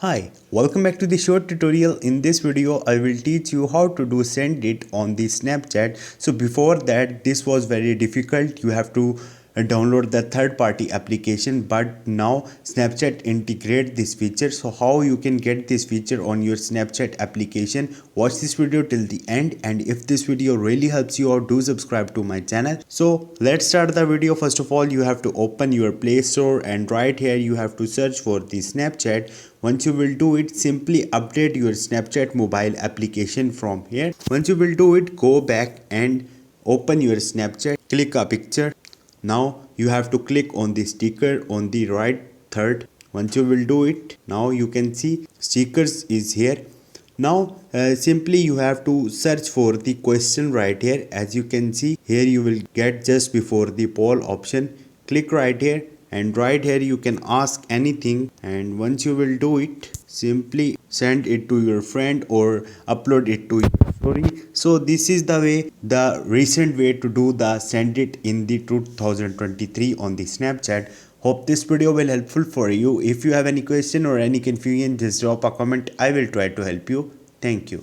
Hi, welcome back to the short tutorial. In this video, I will teach you how to do send it on the Snapchat. So before that, this was very difficult. You have to download the third-party application, but now Snapchat integrate this feature. So how you can get this feature on your Snapchat application? Watch this video till the end, and if this video really helps you out, do subscribe to my channel. So let's start the video. First of all, you have to open your Play Store, and right here you have to search for the Snapchat. Once you will do it, simply update your Snapchat mobile application from here. Once you will do it, go back and open your Snapchat, click a picture. Now you have to click on the sticker on the right third. Once you will do it, now you can see stickers is here. Now simply you have to search for the question right here. As you can see here, you will get just before the poll option. Click right here, and right here you can ask anything, and once you will do it, simply send it to your friend or upload it to your story. So this is the way, the recent way to do the send it in the 2023 on the Snapchat. Hope this video will helpful for you. If you have any question or any confusion, just drop a comment. I will try to help you. Thank you.